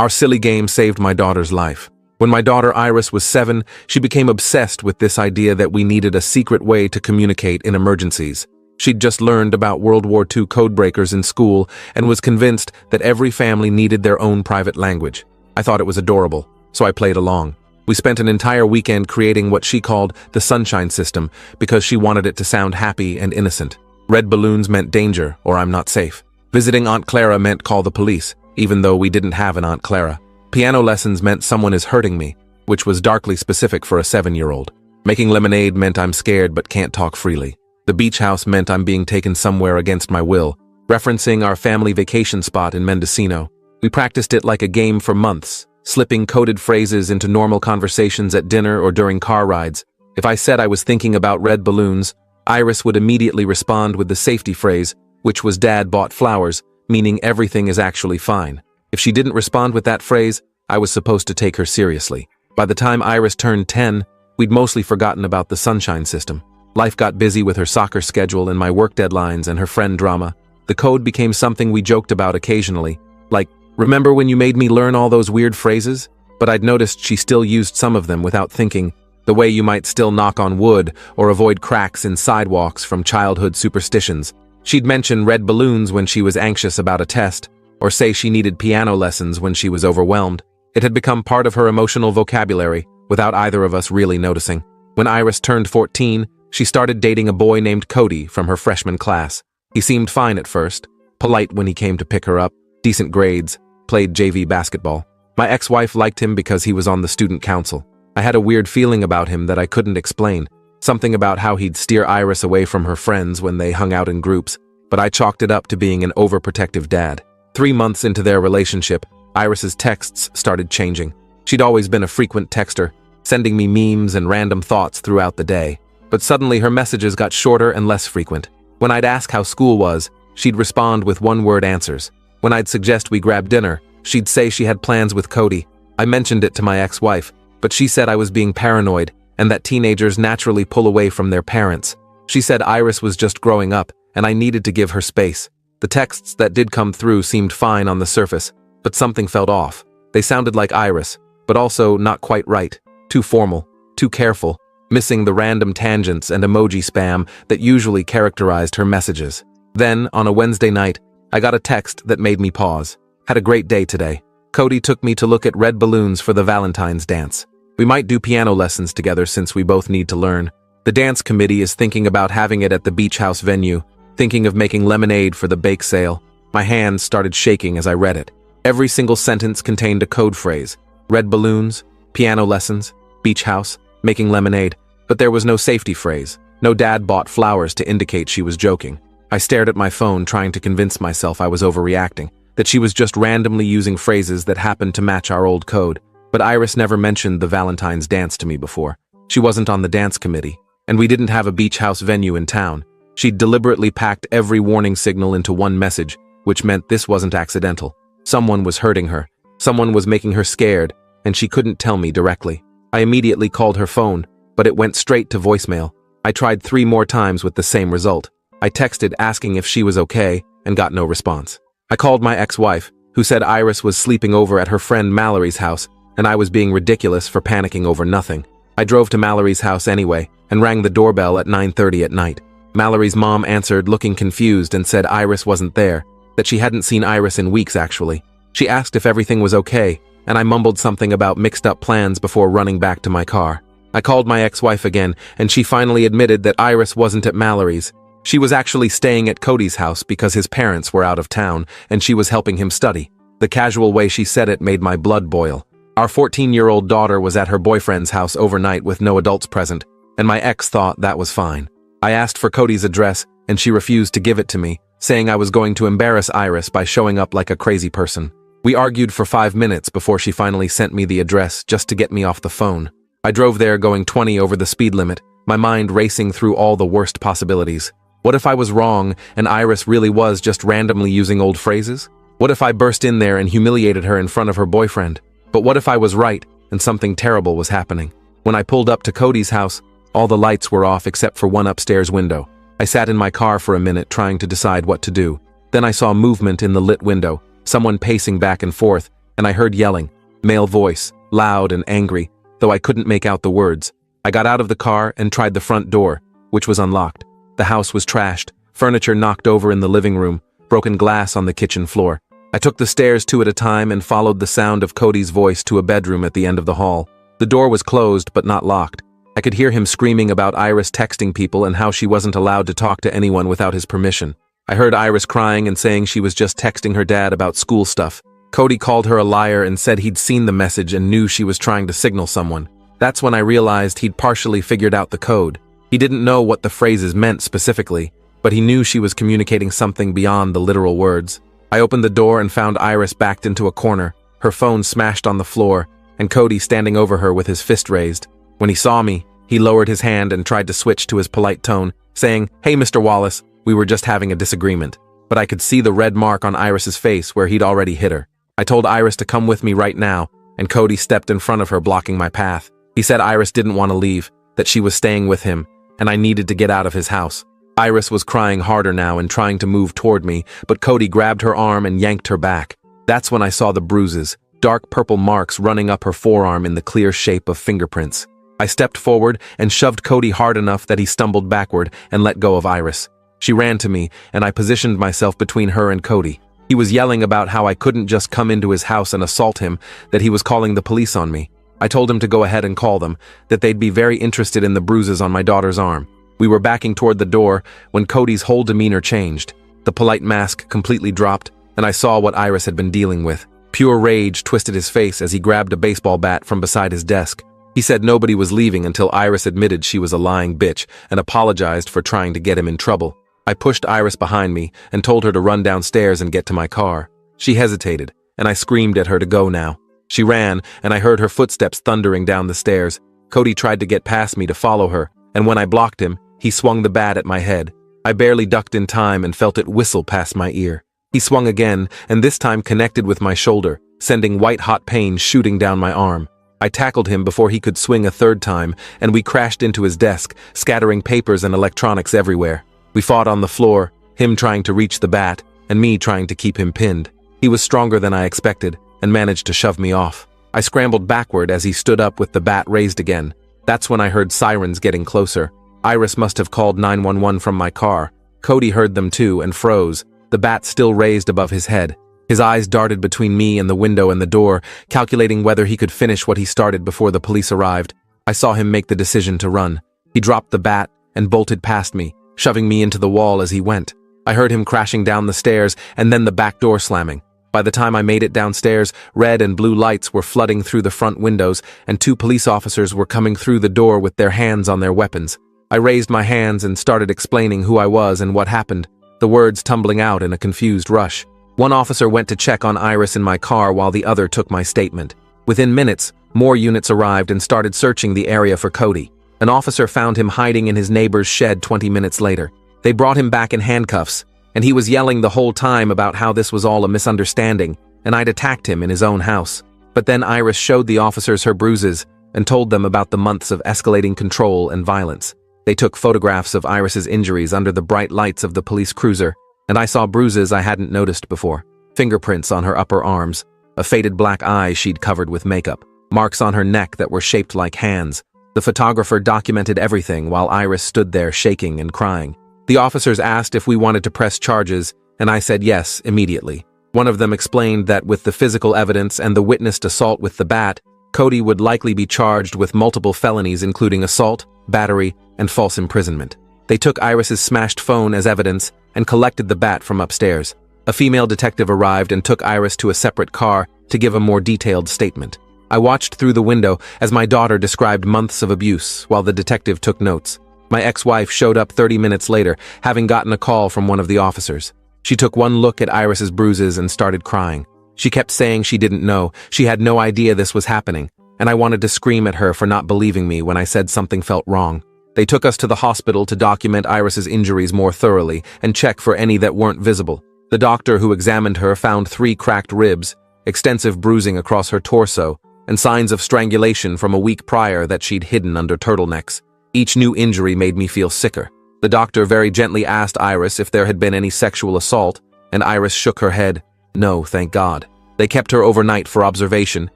Our silly game saved my daughter's life. When my daughter Iris was 7, she became obsessed with this idea that we needed a secret way to communicate in emergencies. She'd just learned about World War II codebreakers in school and was convinced that every family needed their own private language. I thought it was adorable, so I played along. We spent an entire weekend creating what she called the Sunshine System because she wanted it to sound happy and innocent. Red balloons meant danger or I'm not safe. Visiting Aunt Clara meant call the police, even though we didn't have an Aunt Clara. Piano lessons meant someone is hurting me, which was darkly specific for a 7-year-old. Making lemonade meant I'm scared but can't talk freely. The beach house meant I'm being taken somewhere against my will, referencing our family vacation spot in Mendocino. We practiced it like a game for months, slipping coded phrases into normal conversations at dinner or during car rides. If I said I was thinking about red balloons, Iris would immediately respond with the safety phrase, which was Dad bought flowers, meaning everything is actually fine. If she didn't respond with that phrase, I was supposed to take her seriously. By the time Iris turned 10, we'd mostly forgotten about the Sunshine System. Life got busy with her soccer schedule and my work deadlines and her friend drama. The code became something we joked about occasionally, like, "Remember when you made me learn all those weird phrases?" But I'd noticed she still used some of them without thinking, the way you might still knock on wood or avoid cracks in sidewalks from childhood superstitions. She'd mention red balloons when she was anxious about a test, or say she needed piano lessons when she was overwhelmed. It had become part of her emotional vocabulary, without either of us really noticing. When Iris turned 14, she started dating a boy named Cody from her freshman class. He seemed fine at first, polite when he came to pick her up, decent grades, played JV basketball. My ex-wife liked him because he was on the student council. I had a weird feeling about him that I couldn't explain, something about how he'd steer Iris away from her friends when they hung out in groups, but I chalked it up to being an overprotective dad. 3 months into their relationship, Iris's texts started changing. She'd always been a frequent texter, sending me memes and random thoughts throughout the day. But suddenly her messages got shorter and less frequent. When I'd ask how school was, she'd respond with one-word answers. When I'd suggest we grab dinner, she'd say she had plans with Cody. I mentioned it to my ex-wife, but she said I was being paranoid and that teenagers naturally pull away from their parents. She said Iris was just growing up and I needed to give her space. The texts that did come through seemed fine on the surface, but something felt off. They sounded like Iris, but also not quite right. Too formal, too careful, missing the random tangents and emoji spam that usually characterized her messages. Then, on a Wednesday night, I got a text that made me pause. Had a great day today. Cody took me to look at red balloons for the Valentine's dance. We might do piano lessons together since we both need to learn. The dance committee is thinking about having it at the beach house venue, thinking of making lemonade for the bake sale. My hands started shaking as I read it. Every single sentence contained a code phrase. Red balloons, piano lessons, beach house, making lemonade. But there was no safety phrase. No Dad bought flowers to indicate she was joking. I stared at my phone trying to convince myself I was overreacting, that she was just randomly using phrases that happened to match our old code. But Iris never mentioned the Valentine's dance to me before. She wasn't on the dance committee, and we didn't have a beach house venue in town. She'd deliberately packed every warning signal into one message, which meant this wasn't accidental. Someone was hurting her. Someone was making her scared, and she couldn't tell me directly. I immediately called her phone, but it went straight to voicemail. I tried 3 more times with the same result. I texted asking if she was okay and got no response. I called my ex-wife, who said Iris was sleeping over at her friend Mallory's house, and I was being ridiculous for panicking over nothing. I drove to Mallory's house anyway and rang the doorbell at 9:30 at night. Mallory's mom answered looking confused and said Iris wasn't there, that she hadn't seen Iris in weeks actually. She asked if everything was okay, and I mumbled something about mixed up plans before running back to my car. I called my ex-wife again, and she finally admitted that Iris wasn't at Mallory's. She was actually staying at Cody's house because his parents were out of town, and she was helping him study. The casual way she said it made my blood boil. Our 14-year-old daughter was at her boyfriend's house overnight with no adults present, and my ex thought that was fine. I asked for Cody's address, and she refused to give it to me, saying I was going to embarrass Iris by showing up like a crazy person. We argued for 5 minutes before she finally sent me the address just to get me off the phone. I drove there going 20 over the speed limit, my mind racing through all the worst possibilities. What if I was wrong and Iris really was just randomly using old phrases? What if I burst in there and humiliated her in front of her boyfriend? But what if I was right and something terrible was happening? When I pulled up to Cody's house, all the lights were off except for one upstairs window. I sat in my car for a minute trying to decide what to do. Then I saw movement in the lit window, someone pacing back and forth, and I heard yelling, male voice, loud and angry, though I couldn't make out the words. I got out of the car and tried the front door, which was unlocked. The house was trashed, furniture knocked over in the living room, broken glass on the kitchen floor. I took the stairs two at a time and followed the sound of Cody's voice to a bedroom at the end of the hall. The door was closed but not locked. I could hear him screaming about Iris texting people and how she wasn't allowed to talk to anyone without his permission. I heard Iris crying and saying she was just texting her dad about school stuff. Cody called her a liar and said he'd seen the message and knew she was trying to signal someone. That's when I realized he'd partially figured out the code. He didn't know what the phrases meant specifically, but he knew she was communicating something beyond the literal words. I opened the door and found Iris backed into a corner, her phone smashed on the floor, and Cody standing over her with his fist raised. When he saw me, he lowered his hand and tried to switch to his polite tone, saying, "Hey, Mr. Wallace, we were just having a disagreement." But I could see the red mark on Iris's face where he'd already hit her. I told Iris to come with me right now, and Cody stepped in front of her, blocking my path. He said Iris didn't want to leave, that she was staying with him, and I needed to get out of his house. Iris was crying harder now and trying to move toward me, but Cody grabbed her arm and yanked her back. That's when I saw the bruises, dark purple marks running up her forearm in the clear shape of fingerprints. I stepped forward and shoved Cody hard enough that he stumbled backward and let go of Iris. She ran to me, and I positioned myself between her and Cody. He was yelling about how I couldn't just come into his house and assault him, that he was calling the police on me. I told him to go ahead and call them, that they'd be very interested in the bruises on my daughter's arm. We were backing toward the door when Cody's whole demeanor changed. The polite mask completely dropped, and I saw what Iris had been dealing with. Pure rage twisted his face as he grabbed a baseball bat from beside his desk. He said nobody was leaving until Iris admitted she was a lying bitch and apologized for trying to get him in trouble. I pushed Iris behind me and told her to run downstairs and get to my car. She hesitated, and I screamed at her to go now. She ran, and I heard her footsteps thundering down the stairs. Cody tried to get past me to follow her, and when I blocked him, he swung the bat at my head. I barely ducked in time and felt it whistle past my ear. He swung again, and this time connected with my shoulder, sending white-hot pain shooting down my arm. I tackled him before he could swing a third time, and we crashed into his desk, scattering papers and electronics everywhere. We fought on the floor, him trying to reach the bat, and me trying to keep him pinned. He was stronger than I expected, and managed to shove me off. I scrambled backward as he stood up with the bat raised again. That's when I heard sirens getting closer. Iris must have called 911 from my car. Cody heard them too and froze, the bat still raised above his head. His eyes darted between me and the window and the door, calculating whether he could finish what he started before the police arrived. I saw him make the decision to run. He dropped the bat and bolted past me, shoving me into the wall as he went. I heard him crashing down the stairs and then the back door slamming. By the time I made it downstairs, red and blue lights were flooding through the front windows, and 2 police officers were coming through the door with their hands on their weapons. I raised my hands and started explaining who I was and what happened, the words tumbling out in a confused rush. One officer went to check on Iris in my car while the other took my statement. Within minutes, more units arrived and started searching the area for Cody. An officer found him hiding in his neighbor's shed 20 minutes later. They brought him back in handcuffs, and he was yelling the whole time about how this was all a misunderstanding, and I'd attacked him in his own house. But then Iris showed the officers her bruises and told them about the months of escalating control and violence. They took photographs of Iris's injuries under the bright lights of the police cruiser, and I saw bruises I hadn't noticed before. Fingerprints on her upper arms, a faded black eye she'd covered with makeup, marks on her neck that were shaped like hands. The photographer documented everything while Iris stood there shaking and crying. The officers asked if we wanted to press charges, and I said yes immediately. One of them explained that with the physical evidence and the witnessed assault with the bat, Cody would likely be charged with multiple felonies including assault, battery, and false imprisonment. They took Iris's smashed phone as evidence and collected the bat from upstairs. A female detective arrived and took Iris to a separate car to give a more detailed statement. I watched through the window as my daughter described months of abuse while the detective took notes. My ex-wife showed up 30 minutes later, having gotten a call from one of the officers. She took one look at Iris's bruises and started crying. She kept saying she didn't know, she had no idea this was happening, and I wanted to scream at her for not believing me when I said something felt wrong. They took us to the hospital to document Iris's injuries more thoroughly and check for any that weren't visible. The doctor who examined her found 3 cracked ribs, extensive bruising across her torso, and signs of strangulation from a week prior that she'd hidden under turtlenecks. Each new injury made me feel sicker. The doctor very gently asked Iris if there had been any sexual assault, and Iris shook her head. No, thank God. They kept her overnight for observation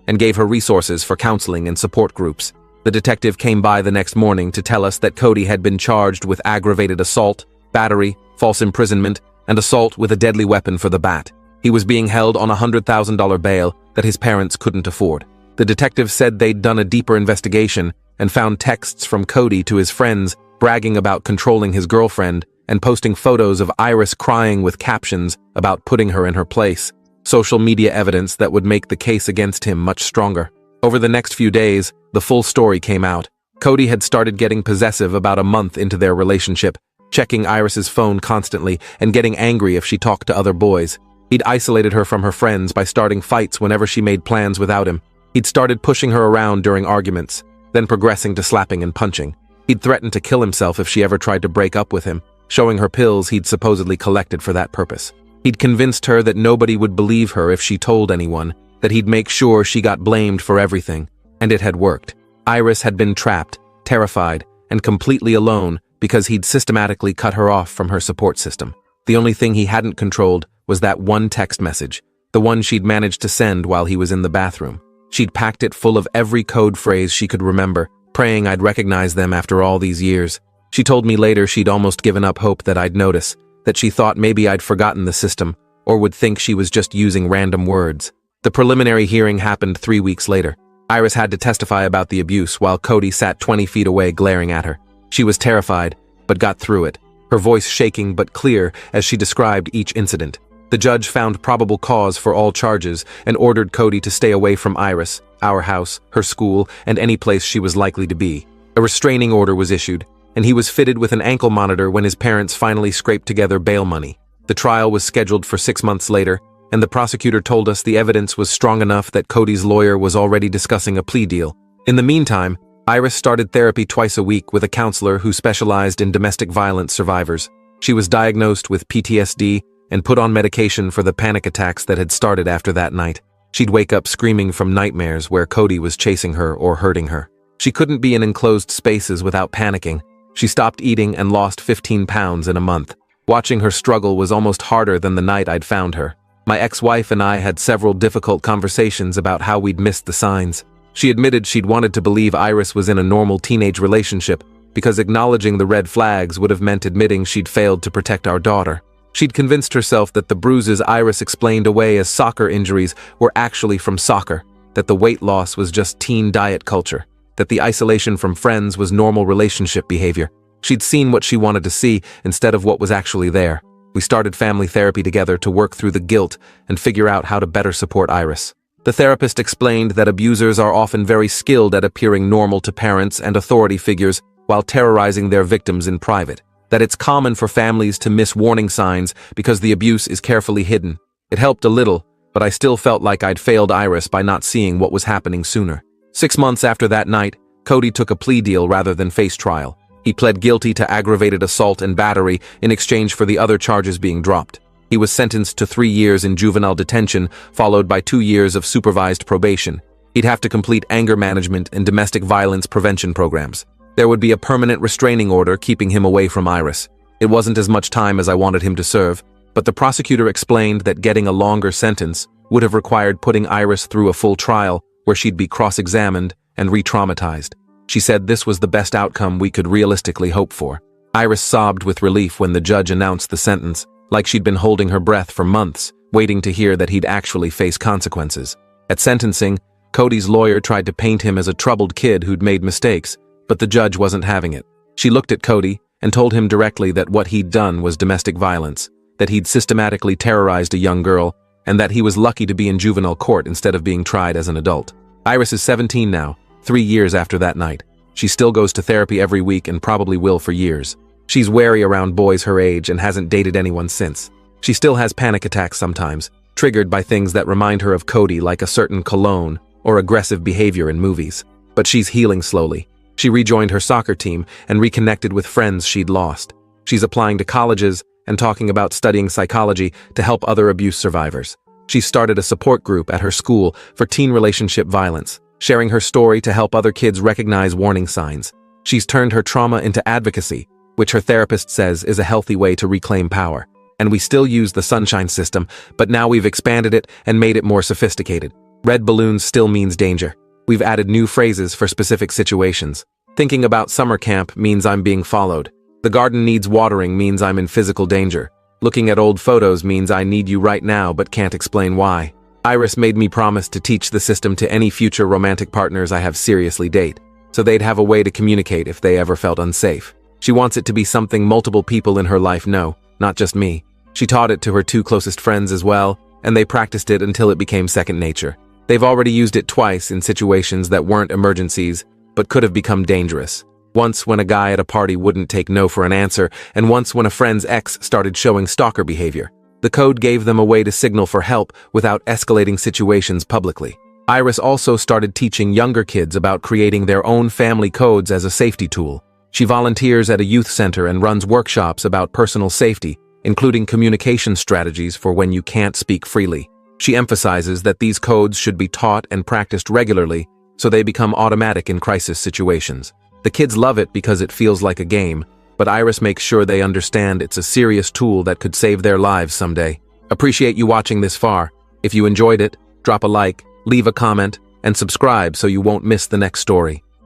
and gave her resources for counseling and support groups. The detective came by the next morning to tell us that Cody had been charged with aggravated assault, battery, false imprisonment, and assault with a deadly weapon for the bat. He was being held on a $100,000 bail that his parents couldn't afford. The detective said they'd done a deeper investigation and found texts from Cody to his friends bragging about controlling his girlfriend and posting photos of Iris crying with captions about putting her in her place. Social media evidence that would make the case against him much stronger. Over the next few days, the full story came out. Cody had started getting possessive about a month into their relationship, checking Iris's phone constantly and getting angry if she talked to other boys. He'd isolated her from her friends by starting fights whenever she made plans without him. He'd started pushing her around during arguments, then progressing to slapping and punching. He'd threatened to kill himself if she ever tried to break up with him, showing her pills he'd supposedly collected for that purpose. He'd convinced her that nobody would believe her if she told anyone, that he'd make sure she got blamed for everything, and it had worked. Iris had been trapped, terrified, and completely alone because he'd systematically cut her off from her support system. The only thing he hadn't controlled was that one text message, the one she'd managed to send while he was in the bathroom. She'd packed it full of every code phrase she could remember, praying I'd recognize them after all these years. She told me later she'd almost given up hope that I'd notice, that she thought maybe I'd forgotten the system, or would think she was just using random words. The preliminary hearing happened 3 weeks later. Iris had to testify about the abuse while Cody sat 20 feet away glaring at her. She was terrified, but got through it, her voice shaking but clear as she described each incident. The judge found probable cause for all charges and ordered Cody to stay away from Iris, our house, her school, and any place she was likely to be. A restraining order was issued, and he was fitted with an ankle monitor when his parents finally scraped together bail money. The trial was scheduled for 6 months later, and the prosecutor told us the evidence was strong enough that Cody's lawyer was already discussing a plea deal. In the meantime, Iris started therapy twice a week with a counselor who specialized in domestic violence survivors. She was diagnosed with PTSD and put on medication for the panic attacks that had started after that night. She'd wake up screaming from nightmares where Cody was chasing her or hurting her. She couldn't be in enclosed spaces without panicking. She stopped eating and lost 15 pounds in a month. Watching her struggle was almost harder than the night I'd found her. My ex-wife and I had several difficult conversations about how we'd missed the signs. She admitted she'd wanted to believe Iris was in a normal teenage relationship because acknowledging the red flags would have meant admitting she'd failed to protect our daughter. She'd convinced herself that the bruises Iris explained away as soccer injuries were actually from soccer, that the weight loss was just teen diet culture, that the isolation from friends was normal relationship behavior. She'd seen what she wanted to see instead of what was actually there. We started family therapy together to work through the guilt and figure out how to better support Iris. The therapist explained that abusers are often very skilled at appearing normal to parents and authority figures while terrorizing their victims in private, that it's common for families to miss warning signs because the abuse is carefully hidden. It helped a little, but I still felt like I'd failed Iris by not seeing what was happening sooner. 6 months after that night, Cody took a plea deal rather than face trial. He pled guilty to aggravated assault and battery in exchange for the other charges being dropped. He was sentenced to 3 years in juvenile detention, followed by 2 years of supervised probation. He'd have to complete anger management and domestic violence prevention programs. There would be a permanent restraining order keeping him away from Iris. It wasn't as much time as I wanted him to serve, but the prosecutor explained that getting a longer sentence would have required putting Iris through a full trial where she'd be cross-examined and re-traumatized. She said this was the best outcome we could realistically hope for. Iris sobbed with relief when the judge announced the sentence, like she'd been holding her breath for months, waiting to hear that he'd actually face consequences. At sentencing, Cody's lawyer tried to paint him as a troubled kid who'd made mistakes, but the judge wasn't having it. She looked at Cody and told him directly that what he'd done was domestic violence, that he'd systematically terrorized a young girl, and that he was lucky to be in juvenile court instead of being tried as an adult. Iris is 17 now, 3 years after that night. She still goes to therapy every week and probably will for years. She's wary around boys her age and hasn't dated anyone since. She still has panic attacks sometimes, triggered by things that remind her of Cody, like a certain cologne or aggressive behavior in movies. But she's healing slowly. She rejoined her soccer team and reconnected with friends she'd lost. She's applying to colleges and talking about studying psychology to help other abuse survivors. She started a support group at her school for teen relationship violence, sharing her story to help other kids recognize warning signs. She's turned her trauma into advocacy, which her therapist says is a healthy way to reclaim power. And we still use the sunshine system, but now we've expanded it and made it more sophisticated. Red balloons still means danger. We've added new phrases for specific situations. Thinking about summer camp means I'm being followed. The garden needs watering means I'm in physical danger. Looking at old photos means I need you right now but can't explain why. Iris made me promise to teach the system to any future romantic partners I have seriously date, so they'd have a way to communicate if they ever felt unsafe. She wants it to be something multiple people in her life know, not just me. She taught it to her 2 closest friends as well, and they practiced it until it became second nature. They've already used it twice in situations that weren't emergencies, but could have become dangerous. Once when a guy at a party wouldn't take no for an answer, and once when a friend's ex started showing stalker behavior. The code gave them a way to signal for help without escalating situations publicly. Iris also started teaching younger kids about creating their own family codes as a safety tool. She volunteers at a youth center and runs workshops about personal safety, including communication strategies for when you can't speak freely. She emphasizes that these codes should be taught and practiced regularly so they become automatic in crisis situations. The kids love it because it feels like a game, but Iris makes sure they understand it's a serious tool that could save their lives someday. Appreciate you watching this far. If you enjoyed it, drop a like, leave a comment, and subscribe so you won't miss the next story.